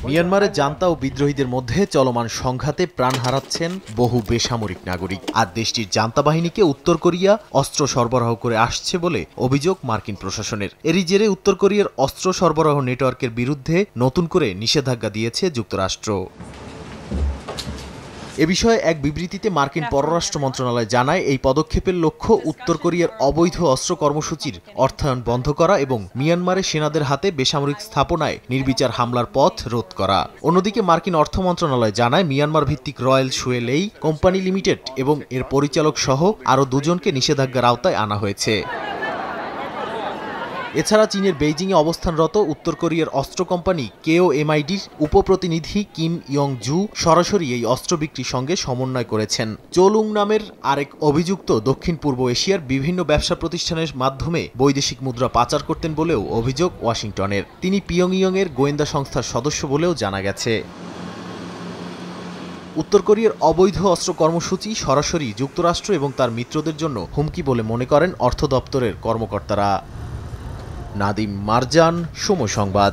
মিয়ানমারের জান্তা ও বিদ্রোহীদের মধ্যে চলমান সংঘাতে প্রাণ হারাচ্ছেন বহু বেসামরিক নাগরিক। আর দেশটির জান্তা বাহিনীকে উত্তর কোরিয়া অস্ত্র সরবরাহ করে আসছে বলে অভিযোগ মার্কিন প্রশাসনের। এরই জেরে উত্তর কোরিয়ার অস্ত্র সরবরাহ নেটওয়ার্কের বিরুদ্ধে নতুন করে নিষেধাজ্ঞা দিয়েছে যুক্তরাষ্ট্র। এ বিষয়ে এক বিবৃতিতে মার্কিন পররাষ্ট্র মন্ত্রণালয় জানায়, এই পদক্ষেপের লক্ষ্য উত্তর কোরিয়ার অবৈধ অস্ত্র কর্মসূচির অর্থায়ন বন্ধ করা এবং মিয়ানমারের সেনাদের হাতে বেসামরিক স্থাপনায় নির্বিচার হামলার পথ রোধ করা। অন্যদিকে মার্কিন অর্থ মন্ত্রণালয় জানায়, মিয়ানমার ভিত্তিক রয়্যাল শুয়েলেই কোম্পানি লিমিটেড এবং এর পরিচালক সহ আরও দুজনকে নিষেধাজ্ঞার আওতায় আনা হয়েছে। এছাড়া চীনের বেইজিংয়ে অবস্থানরত উত্তর কোরিয়ার অস্ত্র কোম্পানি কেওএমআইডির উপপ্রতিনিধি কিম ইয়ং জু সরাসরি এই অস্ত্র বিক্রির সঙ্গে সমন্বয় করেছেন। চোলুং নামের আরেক অভিযুক্ত দক্ষিণ পূর্ব এশিয়ার বিভিন্ন ব্যবসা প্রতিষ্ঠানের মাধ্যমে বৈদেশিক মুদ্রা পাচার করতেন বলেও অভিযোগ ওয়াশিংটনের। তিনি পিয়ংইয়ংয়ের গোয়েন্দা সংস্থার সদস্য বলেও জানা গেছে। উত্তর কোরিয়ার অবৈধ অস্ত্র কর্মসূচি সরাসরি যুক্তরাষ্ট্র এবং তার মিত্রদের জন্য হুমকি বলে মনে করেন অর্থ দপ্তরের কর্মকর্তারা। নাদিম মারজান, সময় সংবাদ।